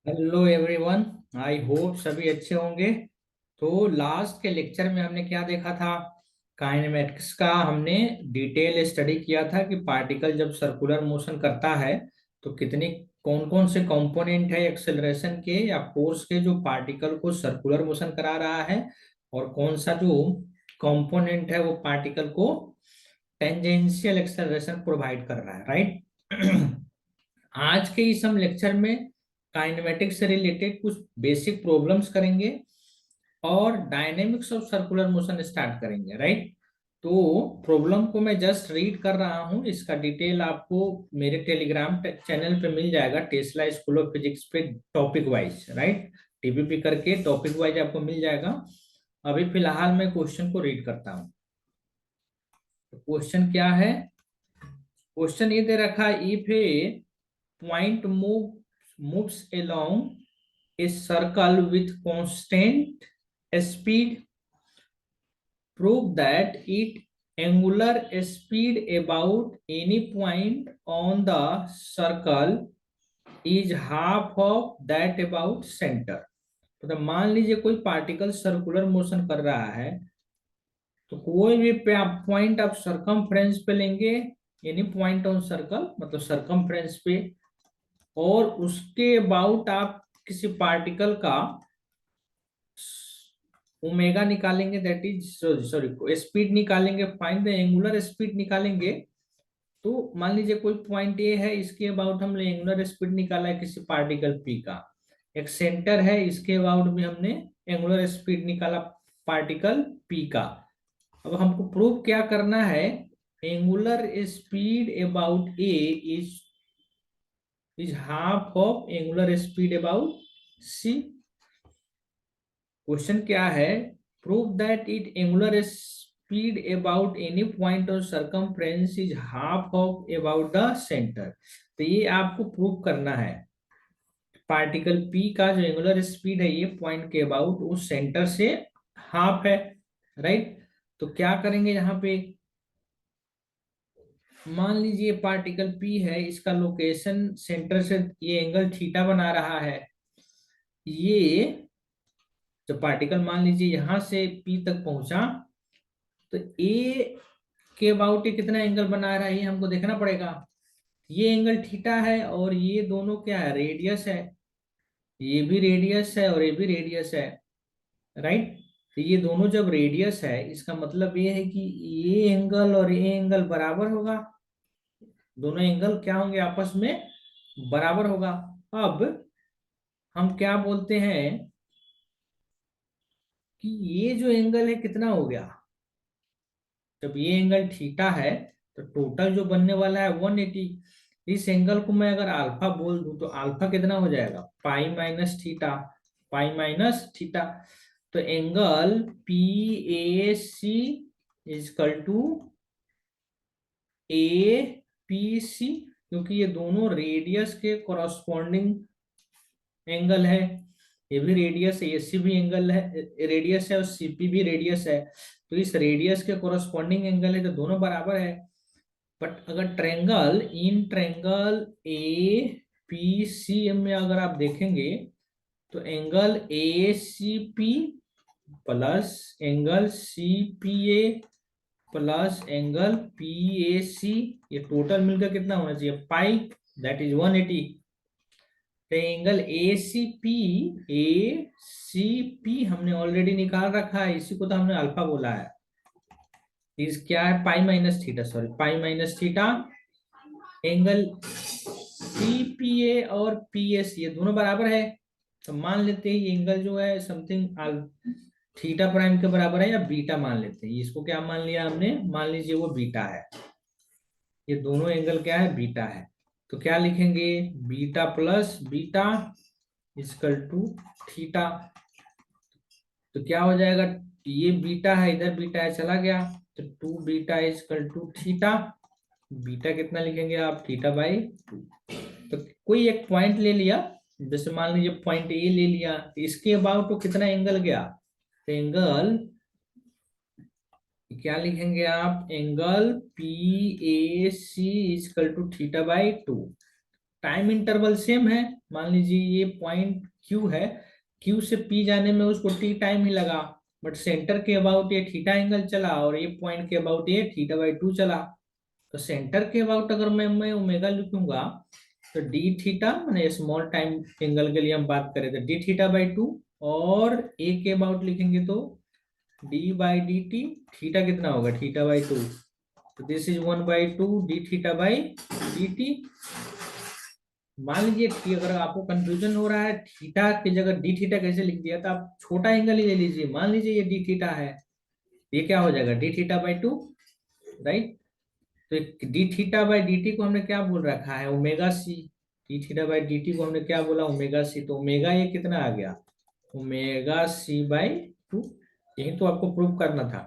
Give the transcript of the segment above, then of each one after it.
Hello everyone. I hope सभी अच्छे होंगे। तो लास्ट के लेक्चर में हमने क्या देखा था? काइनेमेटिक्स का हमने डिटेल स्टडी किया था कि पार्टिकल जब सर्कुलर मोशन करता है तो कितने कौन कौन से कंपोनेंट है एक्सेलरेशन के या फोर्स के जो पार्टिकल को सर्कुलर मोशन करा रहा है, और कौन सा जो कंपोनेंट है वो पार्टिकल को टेंजेंशियल एक्सेलरेशन प्रोवाइड कर रहा है, राइट। आज के इस हम लेक्चर में काइनेमेटिक्स से रिलेटेड कुछ बेसिक प्रॉब्लम्स करेंगे और dynamics of circular motion start करेंगे, राइट। तो प्रॉब्लम को मैं जस्ट रीड कर रहा हूँ, इसका डिटेल आपको मेरे टेलीग्राम चैनल पे मिल जाएगा, टेस्ला स्कूल ऑफ फिजिक्स पे, टॉपिक वाइज, राइट। टीपीपी करके टॉपिक वाइज आपको मिल जाएगा। अभी फिलहाल मैं क्वेश्चन को रीड करता हूँ। क्वेश्चन क्या है? क्वेश्चन ये दे रखा है, if A point moves along a circle with constant speed, prove that its angular speed about any point on the circle is half of that about center। तो मान लीजिए कोई पार्टिकल सर्कुलर मोशन कर रहा है, तो कोई भी पॉइंट आप सरकमफ्रेंस पे लेंगे, एनी पॉइंट ऑन सर्कल मतलब सरकमफ्रेंस पे, और उसके अबाउट आप किसी पार्टिकल का ओमेगा निकालेंगे, दैट इज सॉरी स्पीड निकालेंगे, फाइंड द एंगुलर स्पीड निकालेंगे। तो मान लीजिए कोई पॉइंट ए है, इसके अबाउट हमने एंगुलर स्पीड निकाला है किसी पार्टिकल पी का। एक सेंटर है, इसके अबाउट भी हमने एंगुलर स्पीड निकाला पार्टिकल पी का। अब हमको प्रूव क्या करना है? Angular speed about A is half of angular speed about C. Question क्या है? Prove that it angular speed about any point of circumference is half of about the centre. तो ये आपको प्रूव करना है, पार्टिकल पी का जो angular speed है ये पॉइंट के अबाउट वो सेंटर से हाफ है, राइट। तो क्या करेंगे यहाँ पे? मान लीजिए पार्टिकल पी है, इसका लोकेशन सेंटर से ये एंगल थीटा बना रहा है। ये जब पार्टिकल मान लीजिए यहां से पी तक पहुंचा, तो ए के अबाउट ये कितना एंगल बना रहा है ये हमको देखना पड़ेगा। ये एंगल थीटा है और ये दोनों क्या है? रेडियस है। ये भी रेडियस है और ये भी रेडियस है, राइट। तो ये दोनों जब रेडियस है, इसका मतलब ये है कि ये एंगल और ये एंगल बराबर होगा। दोनों एंगल क्या होंगे? आपस में बराबर होगा। अब हम क्या बोलते हैं कि ये जो एंगल है कितना हो गया? जब ये एंगल थीटा है तो टोटल जो बनने वाला है 180। इस एंगल को मैं अगर अल्फा बोल दूं तो अल्फा कितना हो जाएगा? Pi minus theta, pi minus theta. तो angle P A C equal to A P C, क्योंकि ये दोनों रेडियस के कॉरस्पॉन्डिंग एंगल है। ये भी रेडियस है, ए सी भी एंगल है, रेडियस है, और सीपी भी रेडियस है। तो इस रेडियस के कॉरस्पॉन्डिंग एंगल है, तो दोनों बराबर है। बट अगर triangle in triangle A P C में अगर आप देखेंगे, तो angle A C P plus angle C P A plus angle P A C, ये टोटल मिलकर कितना होना चाहिए? Pi, that is 180। तो एंगल ए सी पी हमने ऑलरेडी निकाल रखा है, इसी को तो हमने अल्फा बोला है। इस क्या है? Pi minus theta, sorry pi minus theta. Angle C P A और पी एस ये दोनों बराबर है। तो मान लेते हैं ये एंगल जो है समथिंग थीटा प्राइम के बराबर है, या बीटा मान लेते हैं। इसको क्या मान लिया हमने? मान लीजिए वो बीटा है। ये दोनों एंगल क्या है? बीटा है। तो क्या लिखेंगे? Beta plus beta equal to theta. तो क्या हो जाएगा? ये बीटा है, इधर बीटा है, चला गया, तो two beta equal to theta. Beta कितना लिखेंगे आप? Theta by two. तो कोई एक पॉइंट ले लिया, जैसे मान लीजिए पॉइंट ए ले लिया, तो इसके अबाउट तो कितना एंगल गया? तो एंगल क्या लिखेंगे आप? Angle P A C equal to theta by two. Time interval same है। मान लीजिए ये पॉइंट क्यू है, क्यू से पी जाने में उसको टी टाइम ही लगा, बट सेंटर के अबाउट ये थीटा एंगल चला और ये पॉइंट के अबाउट ये θ/2 चला। तो सेंटर के अबाउट अगर मैं ओमेगा लिखूंगा तो डी थीटा, मैंने स्मॉल टाइम एंगल के लिए हम बात करें तो dθ/2, और ए के अबाउट लिखेंगे तो d/dt। थीटा कितना होगा, θ/2, तो दिस इज 1/2 dθ/dt। मान लीजिए कि अगर आपको कंफ्यूजन हो रहा है थीटा की जगह डी थीटा कैसे लिख दिया, तो आप छोटा एंगल ही ले लीजिए। मान लीजिए ये डी थीटा है, ये क्या हो जाएगा dθ/2, राइट। तो dθ/dt को हमने क्या बोल रखा है, ओमेगा सी। dθ/dt को हमने क्या बोला, ओमेगा सी। तो ओमेगा ये कितना आ गया, ओमेगा c/2। यही तो आपको प्रूव करना था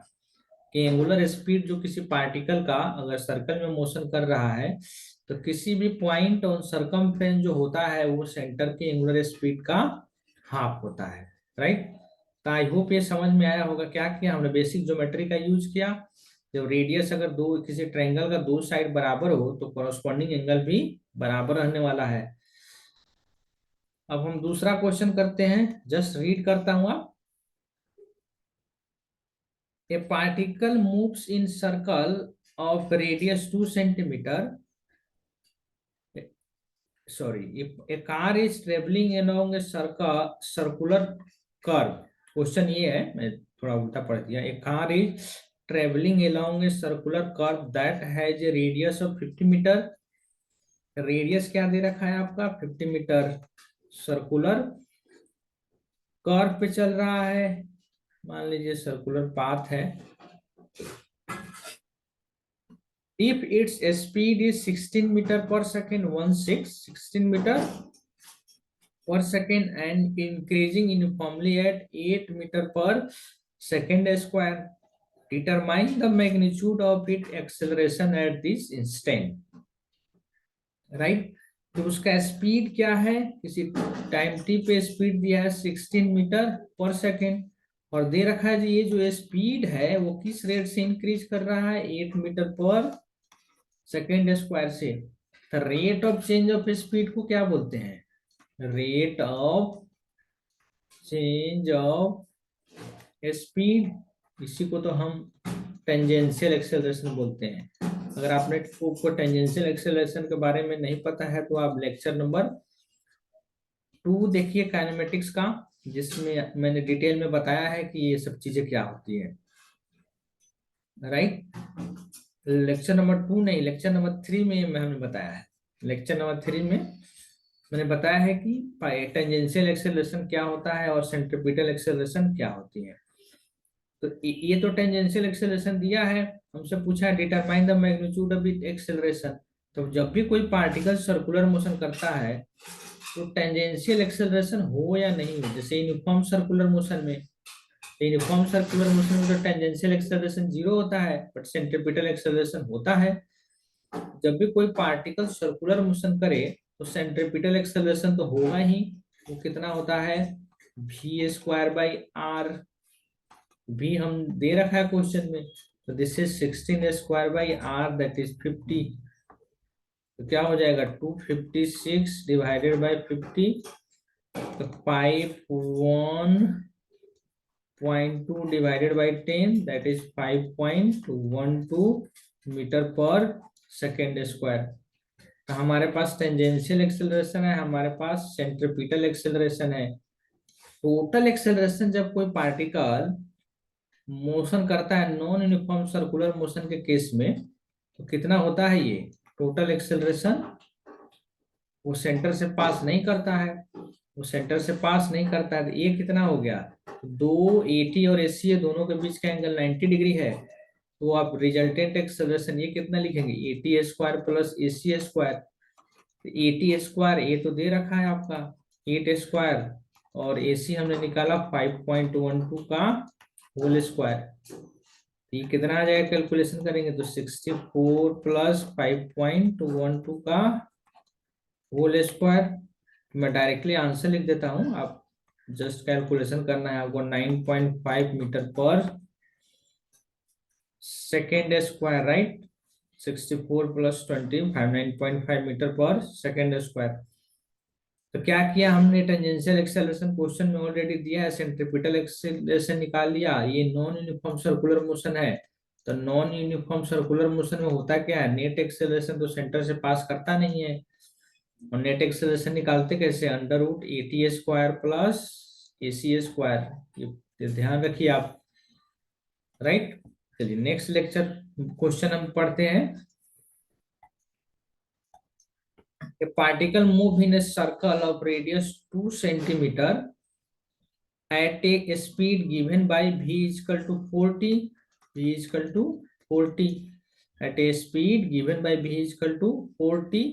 कि एंगुलर स्पीड जो किसी पार्टिकल का अगर सर्कल में मोशन कर रहा है तो किसी भी पॉइंट ऑन सरकमफ्रेंस जो होता है वो सेंटर के एंगुलर स्पीड का हाफ होता है, राइट। तो आई होप ये समझ में आया होगा। क्या किया हमने, बेसिक ज्योमेट्री का यूज किया। जब रेडियस अगर दो किसी ट्रायंगल का दो साइड बराबर हो तो कॉरस्पॉन्डिंग एंगल भी बराबर रहने वाला है। अब हम दूसरा क्वेश्चन करते हैं, जस्ट रीड करता हूं आप। A particle moves in circle of radius 2 centimeter. Sorry, if a car is traveling along a circular curve. Question ये है, मैं थोड़ा उल्टा पढ़ दिया। A car is traveling along a circular curve that has a radius of 50 मीटर। Radius क्या दे रखा है आपका, 50 मीटर। सर्कुलर कर्व पे चल रहा है, मान लीजिए सर्कुलर पाथ है। If its speed is 16 meter per second, 16 meter per second and increasing uniformly at 8 meter per second square, determine the magnitude of its acceleration at this instant, right? तो उसका speed क्या है, किसी time T पे speed दिया है 16 metre पर second, और दे रखा है जी ये जो स्पीड है वो किस रेट से इंक्रीज कर रहा है, 8 मीटर पर सेकेंड स्क्वायर से। तो rate of change of speed को क्या बोलते हैं, rate of change of speed. इसी को तो हम टेंजेंशियल एक्सेलरेशन बोलते हैं। अगर आपने को टेंजेंशियल एक्सेलरेशन के बारे में नहीं पता है तो आप लेक्चर नंबर 2 देखिए काइनेमेटिक्स का, जिसमें मैंने डिटेल में बताया है कि ये सब चीजें क्या होती है, राइट। लेक्चर नंबर 2 नहीं, लेक्चर नंबर 3 में हमने बताया है। लेक्चर नंबर 3 में मैंने बताया है कि टेंजेंशियल एक्सेलरेशन क्या होता है और सेंट्रीपिटल एक्सेलरेशन क्या होती है। तो ये तो टेंजेंशियल एक्सेलरेशन दिया है, हमसे पूछा है determine the magnitude of acceleration. तो जब भी कोई पार्टिकल सर्कुलर मोशन करता है तो टेंजेंशियल एक्सेलरेशन हो या नहीं हो, जैसे यूनिफॉर्म सर्कुलर मोशन में, यूनिफॉर्म सर्कुलर मोशन में तो टेंजेंशियल एक्सेलरेशन 0 होता है बट सेंट्रीपिटल एक्सेलरेशन होता है। जब भी कोई पार्टिकल सर्कुलर मोशन करे तो सेंट्रीपिटल एक्सेलरेशन तो होगा ही। वो कितना होता है, v²/r। भी हम दे रखा है क्वेश्चन में, तो this is 16² r, that is 50। तो क्या हो जाएगा, 256 डिवाइडेड बाई 50, तो 5.1.2 divided by 10, that is 5.12 metre पर सेकेंड स्क्वायर। तो हमारे पास टेंजेंशियल एक्सेलरेशन है, हमारे पास सेंट्रीपिटल एक्सेलरेशन है। टोटल एक्सेलरेशन जब कोई पार्टिकल मोशन करता है नॉन यूनिफॉर्म सर्कुलर मोशन के केस में, तो कितना होता है ये टोटल एक्सेलरेशन, वो सेंटर से पास नहीं करता है, वो सेंटर से पास नहीं करता है। तो ये कितना हो गया, दो एटी और एसी है, दोनों के बीच का एंगल 90 डिग्री है। तो आप रिजल्टेंट एक्सेलरेशन ये कितना लिखेंगे, AT² प्लस AC²। AT², ए तो दे रखा है आपका 8² और AC हमने निकाला 5.12 का होल स्क्वायर। ये कितना आ जाएगा, कैलकुलेशन करेंगे तो 64 प्लस 5.12 का होल स्क्वायर। मैं डायरेक्टली आंसर लिख देता हूं, आप जस्ट कैलकुलेशन करना है आपको। 9.5 मीटर पर second square, right. 64 plus 20 59.5 metre पर सेकेंड स्क्वायर। तो क्या किया हमने, टेंजेंशियल एक्सेलरेशन क्वेश्चन में ऑलरेडी दिया है, सेंट्रीपिटल एक्सेलरेशन निकाल लिया। ये नॉन यूनिफॉर्म सर्कुलर मोशन है, तो नॉन यूनिफॉर्म सर्कुलर मोशन में होता क्या है, नेट एक्सेलरेशन तो सेंटर से पास करता नहीं है। और नेट एक्सेलरेशन निकालते कैसे, under root A T square plus A C square, ये ध्यान रखिए आप। राइट, चलिए नेक्स्ट लेक्चर क्वेश्चन हम पढ़ते हैं। A particle move in a circle of radius 2 centimeter at a speed given by v is equal to 40, v is equal to 40, at a speed given by v is equal to 40,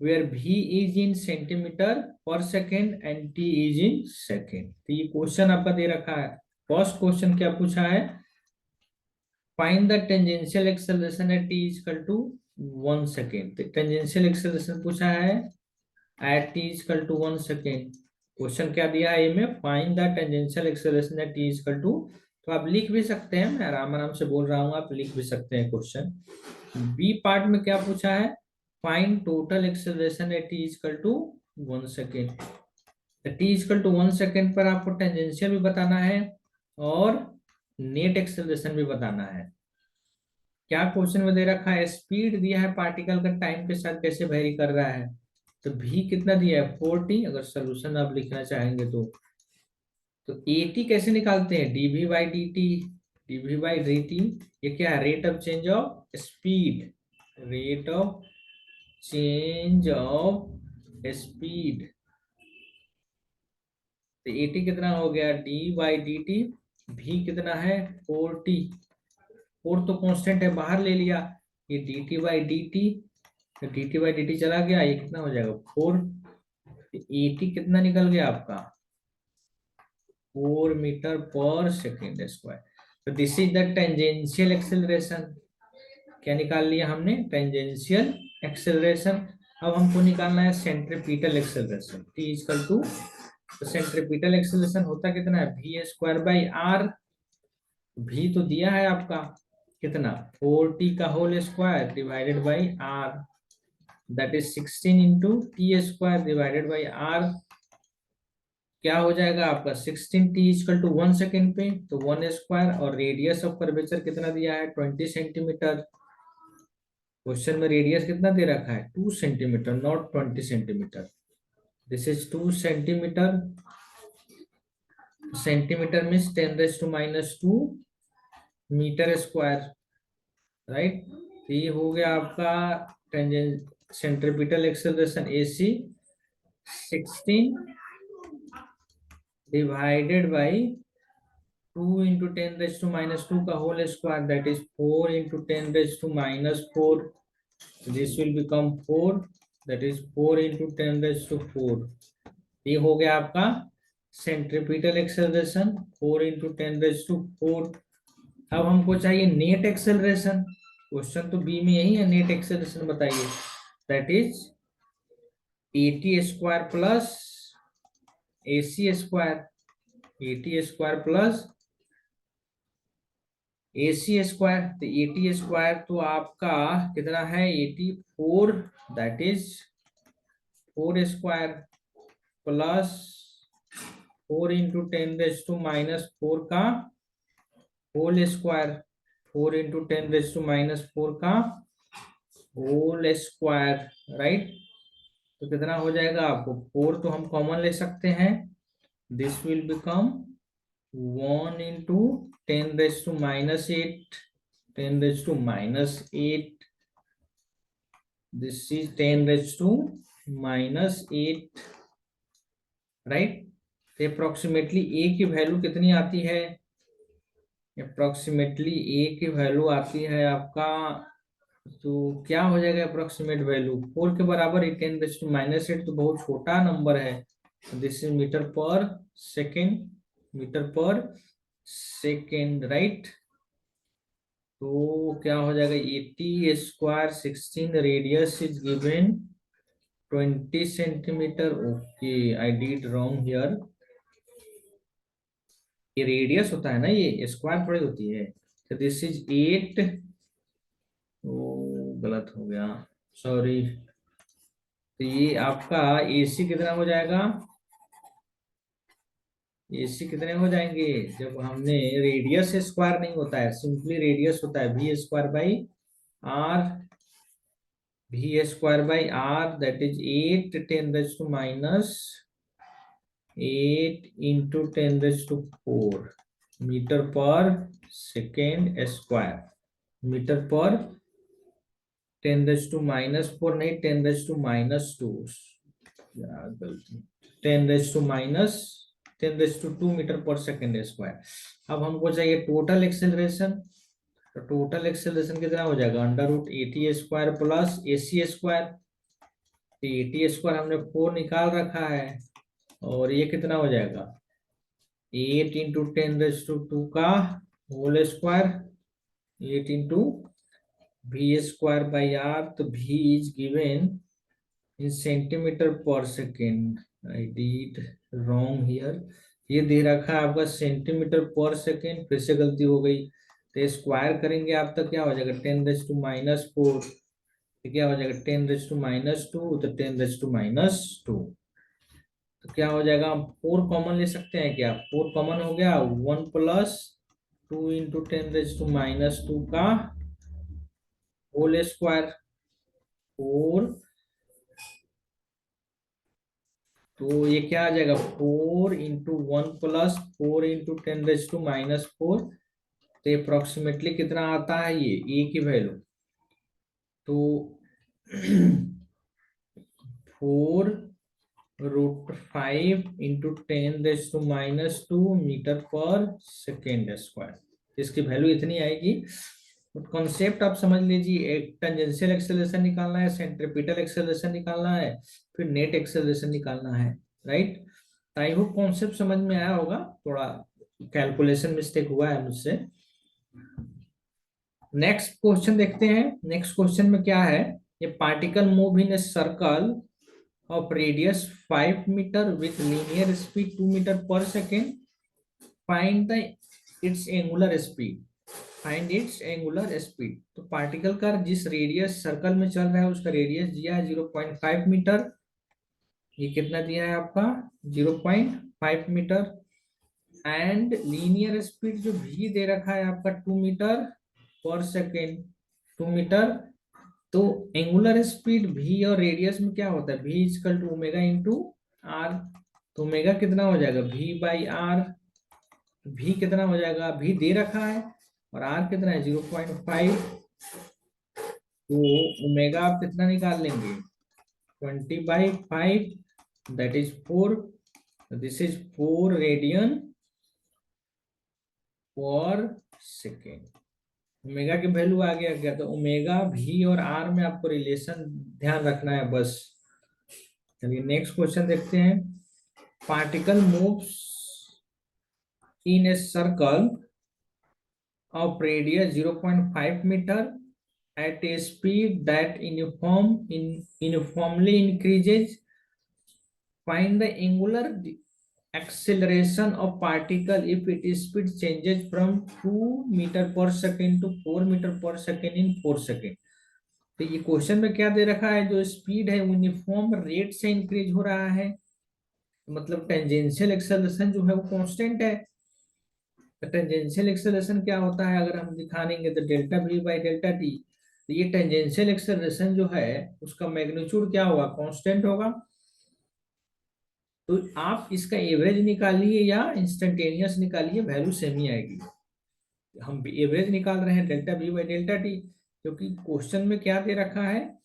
where v is in centimeter per second and t is in second। तो ये question आपका दे रखा है। First question क्या पूछा है, find the tangential acceleration at t is equal to 1 second. तो tangential acceleration पूछा है at t is equal to 1 second. Question क्या दिया है, में find the tangential acceleration at t is equal to, तो आप लिख भी सकते हैं, मैं आराम आराम से बोल रहा हूँ, आप लिख भी सकते हैं क्वेश्चन। बी पार्ट में क्या पूछा है, find total acceleration at t is equal to 1 second. t is equal to 1 second पर आपको टेंजेंशियल भी बताना है और नेट एक्सेलरेशन भी बताना है। क्या क्वेश्चन में दे रखा है, स्पीड दिया है पार्टिकल का टाइम के साथ कैसे वेरी कर रहा है, तो v कितना दिया है 40, अगर सोल्यूशन आप लिखना चाहेंगे तो at कैसे निकालते हैं, dv by D T, dv by D T, ये क्या है, rate of change of speed, rate of change of speed. तो at कितना हो गया, d by D T, v कितना है 40, 4 तो कांस्टेंट है, बाहर ले लिया, ये dt बाई डी टी, तो dt बाई डी टी चला गया, ये कितना हो जाएगा 4, at कितना निकल गया आपका 4 मीटर पर सेकेंड स्क्वायर। तो this is the tangential acceleration. क्या निकाल लिया हमने, टेंजेंशियल एक्सेलरेशन। अब हमको निकालना है centripetal acceleration, t equal to, तो सेंट्रीपिटल एक्सेलरेशन होता कितना है, v square by r. v तो दिया है आपका कितना 4t का whole square divided by r, that is 16 into T square divided by r. क्या हो जाएगा आपका 16t इक्वल टू 1 सेकेंड पे, तो 1 स्क्वायर, और रेडियस ऑफ कर्वेचर कितना दिया है 20 सेंटीमीटर। क्वेश्चन में रेडियस कितना दे रखा है 2 centimetre, not 20 centimetre. This is 2 centimetre, centimetre means 10⁻², metre square. Right, तो ये हो गया आपका tangent centripetal acceleration AC 16 divided by 2 into 10⁻² का whole square, that is 4 into 10⁻⁴, this will become 4, that is 4 into 10⁻⁴। ये हो गया आपका सेंट्रीपिटल एक्सेलरेशन 4 इंटू 10⁻⁴। अब हमको चाहिए नेट एक्सेलरेशन, क्वेश्चन तो बी में यही है, नेट एक्सेलरेशन बताइए, that is at square plus ac square, at square plus ac square. तो at स्क्वायर तो आपका कितना है 84, that is 4 square plus 4 into 10⁻⁻⁴ का होल स्क्वायर, 4 इंटू 10⁻⁻⁴ का होल स्क्वायर। राइट, तो कितना हो जाएगा आपको 4 तो हम कॉमन ले सकते हैं, this will become 1 into 10⁻⁸, 10⁻⁸, this is 10⁻⁸। Right, तो अप्रोक्सीमेटली ए की वैल्यू कितनी आती है, अप्रोक्सीमेटली ए की वैल्यू आती है आपका, तो क्या हो जाएगा अप्रोक्सीमेट वैल्यू 4 के बराबर, 10⁻⁸ तो बहुत छोटा नंबर है, दिस इज मीटर पर सेकेंड, मीटर पर सेकेंड। राइट, तो क्या हो जाएगा 80 square 16, radius is given 20 centimetre. Okay, I did wrong here, ये रेडियस होता है ना, ये स्क्वायर थोड़ी होती है। तो दिस इज 8, तो गलत हो गया, सॉरी। तो ये आपका एसी कितना हो जाएगा, एसी कितने हो जाएंगे, जब हमने रेडियस स्क्वायर नहीं होता है, सिंपली रेडियस होता है v square by r, v square by r that is 8 10 raise to minus 8 into 10 raise to 4 metre पर second square, metre per 10 raise to minus 4 नहीं, 10 रेज टू माइनस 2, गलती, 10 raise to minus 10 raise to 2 metre पर second square. अब हमको चाहिए total acceleration, तो total acceleration कितना हो जाएगा, under root AT square plus AC square. तो एटी स्क्वायर हमने 4 निकाल रखा है, और ये कितना हो जाएगा 8 इंटू 10 रेज टू 2 का whole square, 8 into V square by R, तो V is given in centimetre पर second, I did wrong here, ये दे रखा है आपका सेंटीमीटर पर सेकेंड, फिर से गलती हो गई। तो स्क्वायर करेंगे आप तो क्या हो जाएगा 10 रेज टू माइनस 4, क्या हो जाएगा 10 रेज टू माइनस 2, तो 10 रेज टू माइनस 2, तो क्या हो जाएगा, हम 4 कॉमन ले सकते हैं क्या, 4 कॉमन हो गया, 1 plus 2 into 10 raise to minus 2 का होल स्क्वायर 4, तो ये क्या आ जाएगा 4 into 1 plus 4 into 10 raise to minus 4, तो अप्रोक्सीमेटली कितना आता है ये ए की वैल्यू, तो 4√5 into 10 raise to minus 2 metre पर सेकेंड स्क्वायर, इसकी वैल्यू इतनी आएगी। तो कॉन्सेप्ट आप समझ लीजिए, एक टेंजेंशियल एक्सेलरेशन निकालना है, सेंट्रीपिटल एक्सेलरेशन निकालना है, फिर नेट एक्सेलरेशन निकालना है, राइट। आई होप कॉन्सेप्ट समझ में आया होगा, थोड़ा कैलकुलेशन मिस्टेक हुआ है मुझसे। नेक्स्ट क्वेश्चन देखते हैं, नेक्स्ट क्वेश्चन में क्या है, ये particle move in a circle of radius 5 meter with linear speed 2 meter per second, find the its angular speed, find its angular speed। तो पार्टिकल का जिस रेडियस सर्कल में चल रहा है उसका रेडियस दिया है 0.5 मीटर, ये कितना दिया है आपका 0.5 मीटर, एंड लीनियर स्पीड जो भी दे रखा है आपका 2 मीटर पर सेकेंड, 2 मीटर। तो एंगुलर स्पीड v और रेडियस में क्या होता है, v equal to omega into r, तो ओमेगा कितना हो जाएगा v बाई आर, v कितना हो जाएगा, v दे रखा है और r कितना है 0.5, तो ओमेगा आप कितना निकाल लेंगे 20/5, that is 4, this is 4 radian पर सेकेंड, ओमेगा की वैल्यू आ गया, तो ओमेगा भी और आर में आपको रिलेशन ध्यान रखना है बस। चलिए नेक्स्ट क्वेश्चन देखते हैं, particle moves in a circle of radius 0.5 metre at a speed that uniformly increases, find the angular acceleration of particle if its speed changes from 2 meter per second to 4 meter per second in 4 second। तो ये question में क्या दे रखा है, जो speed है uniform rate से इंक्रीज हो रहा है, मतलब टेंजेंशियल एक्सेलरेशन जो है वो कांस्टेंट है। तो टेंजेंशियल एक्सेलरेशन क्या होता है, अगर हम दिखाएंगे तो delta we by delta T, तो ये टेंजेंशियल एक्सेलरेशन जो है उसका मैग्नीट्यूड क्या होगा, कांस्टेंट होगा। तो आप इसका एवरेज निकालिए या इंस्टेंटेनियस निकालिए, वैल्यू सेम ही आएगी। हम एवरेज निकाल रहे हैं delta we by delta T, क्योंकि क्वेश्चन में क्या दे रखा है,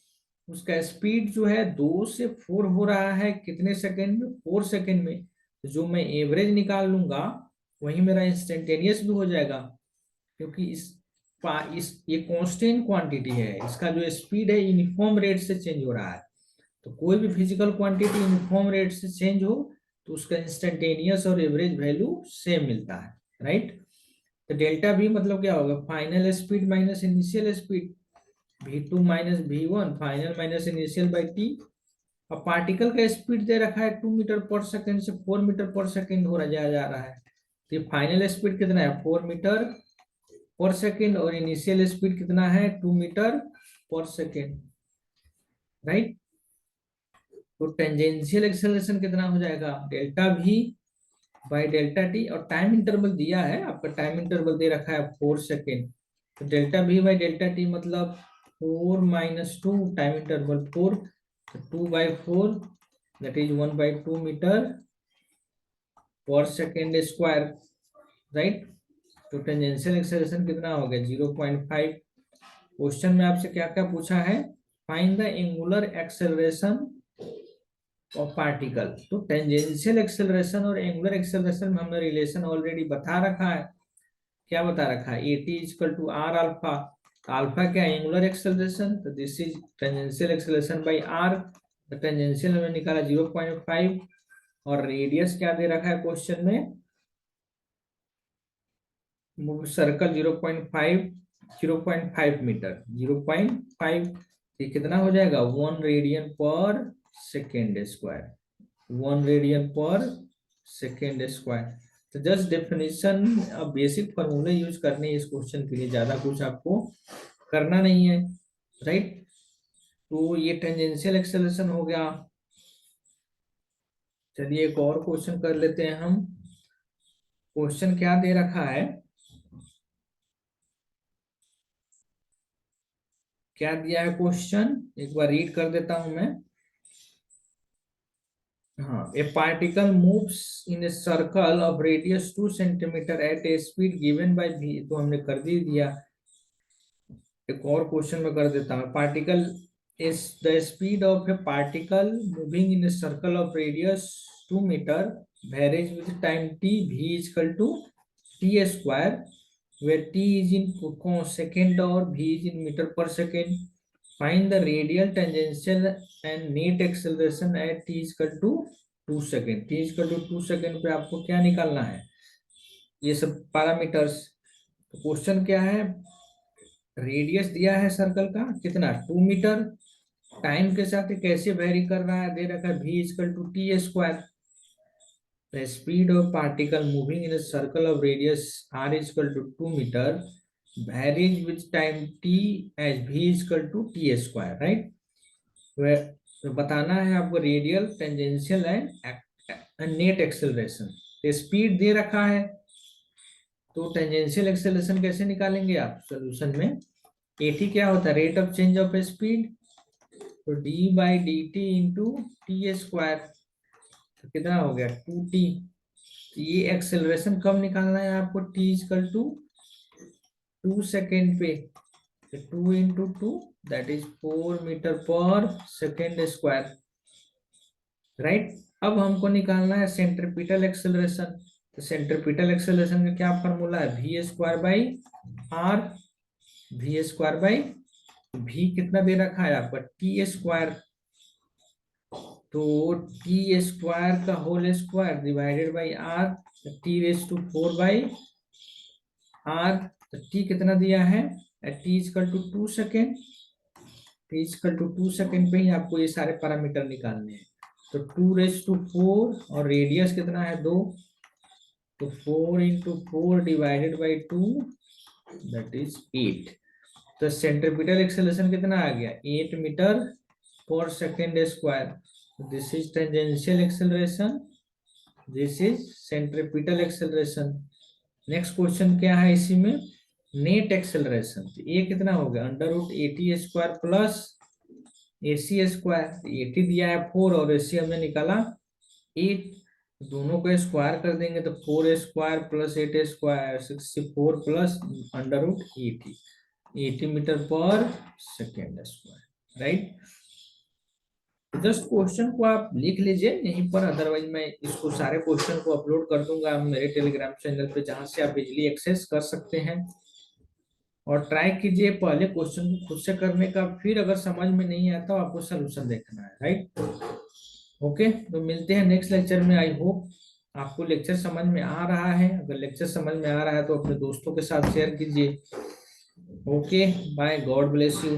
उसका स्पीड जो है 2 से 4 हो रहा है कितने सेकंड में, 4 सेकंड में। तो जो मैं एवरेज निकाल लूंगा वही मेरा इंस्टेंटेनियस भी हो जाएगा, क्योंकि इस ये कांस्टेंट क्वांटिटी है, इसका जो स्पीड है यूनिफॉर्म रेट से चेंज हो रहा है। तो कोई भी फिजिकल क्वांटिटी यूनिफॉर्म रेट से चेंज हो तो उसका इंस्टेंटेनियस और एवरेज वैल्यू सेम मिलता है, राइट। तो डेल्टा वी मतलब क्या होगा, final speed minus initial speed, v2 minus v1 final minus initial by T. अब पार्टिकल का स्पीड दे रखा है 2 मीटर पर सेकंड से 4 मीटर पर सेकंड हो रहा जा रहा है, तो ये फाइनल स्पीड कितना है 4 मीटर पर सेकंड, और इनिशियल स्पीड कितना है 2 मीटर पर सेकेंड, राइट। तो टेंजेंशियल एक्सेलरेशन कितना हो जाएगा, डेल्टा भी बाई डेल्टा टी, और टाइम इंटरवल दिया है आपका, टाइम इंटरवल दे रखा है 4 सेकेंड, तो डेल्टा भी बाई डेल्टा टी मतलब 4 - 2, टाइम इंटरवल 4, तो 2/4 दैट इज 1/2 मीटर पर सेकेंड स्क्वायर, राइट। तो टेंजेंशियल एक्सेलरेशन कितना हो गया 0.5। क्वेश्चन में आपसे क्या क्या पूछा है, find the angular acceleration of particle. तो टेंजेंशियल एक्सेलरेशन और एंगुलर एक्सेलरेशन में हमने रिलेशन ऑलरेडी बता रखा है। क्या बता रखा है, AT = R अल्फा। अल्फा क्या, एंगुलर एक्सेलरेशन, तो this is tangential acceleration by R। तो टेंजेंशियल हमने निकाला 0.5, और रेडियस क्या दे रखा है क्वेश्चन में, सर्कल 0.5 मीटर, 0.5, ये कितना हो जाएगा 1 रेडियन पर सेकेंड स्क्वायर, 1 रेडियन पर सेकेंड स्क्वायर। तो जस्ट डेफिनेशन, अब बेसिक फॉर्मूले यूज करने हैं इस क्वेश्चन के लिए, ज्यादा कुछ आपको करना नहीं है, राइट। तो ये टेंजेंशियल एक्सेलरेशन हो गया। चलिए एक और क्वेश्चन कर लेते हैं हम। क्वेश्चन क्या दे रखा है, क्या दिया है क्वेश्चन, एक बार रीड कर देता हूं मैं। हाँ, a particle moves in a circle of radius 2 centimetre at a speed given by v, तो हमने कर दी दिया। एक और क्वेश्चन में कर देता हूँ, particle is the speed of a particle moving in a circle of radius 2 metre varies with time t, v equal to t square, where t is in second और v is in meter per second. Find the radial, tangential and net acceleration at t is equal to 2 second. t is equal to 2 second पे आपको क्या निकालना है, ये सब parameters. तो question क्या है, रेडियस दिया है सर्कल का कितना 2 मीटर, टाइम के साथ ये कैसे वेरी कर रहा है, दे रखा है v equal to t square. The speed of particle moving in a circle of radius r is equal to 2 meter varies with time t as v is equal to t square, right? where तो बताना है आपको radial, tangential and net acceleration. Speed दे रखा है, तो tangential acceleration कैसे निकालेंगे आप सॉल्यूशन में, एटी क्या होता है, rate of change of speed, तो D by D T into T square, तो कितना हो गया 2t। ये एक्सेलरेशन कब निकालना है आपको, t इक्वल टू 2 सेकेंड पे, 2 इंटू 2 दैट इज 4 मीटर पर सेकेंड स्क्वायर, राइट। अब हमको निकालना है सेंट्रीपिटल एक्सेलरेशन। तो सेंट्रीपिटल एक्सेलरेशन का क्या फॉर्मूला है, v square by r, v square by v कितना दे रखा है आपका t स्क्वायर, तो टी स्क्वायर का whole square divided by r, t⁴/r। तो टी कितना दिया है, t equal to 2 second, t equal to 2 second पे ही आपको ये सारे पैरामीटर निकालने हैं। तो 2⁴ और रेडियस कितना है 2, तो 4 × 4 डिवाइडेड बाई 2 दैट इज 8। तो सेंट्रीपिटल एक्सेलरेशन कितना आ गया 8 मीटर पर second square. This is tangential acceleration, this is centripetal acceleration. Next question क्या है इसी में, नेट एक्सेलरेशन। तो ये कितना हो गया √AT² प्लस AC²। AT दिया है 4 और AC हमने निकाला 8, दोनों को स्क्वायर कर देंगे तो 4² प्लस 8² 64 प्लस √AT, 80 मीटर पर second square, right. Just question को आप लिख लीजिए यहीं पर, अदरवाइज मैं इसको सारे क्वेश्चन को अपलोड कर दूंगा मेरे टेलीग्राम चैनल पे, जहां से आप इजीली एक्सेस कर सकते हैं। और ट्राई कीजिए पहले क्वेश्चन को खुद से करने का, फिर अगर समझ में नहीं आता तो आपको सोल्यूशन देखना है, राइट। ओके, तो मिलते हैं नेक्स्ट लेक्चर में। आई होप आपको लेक्चर समझ में आ रहा है, अगर लेक्चर समझ में आ रहा है तो अपने दोस्तों के साथ शेयर कीजिए। Okay, bye, God bless you.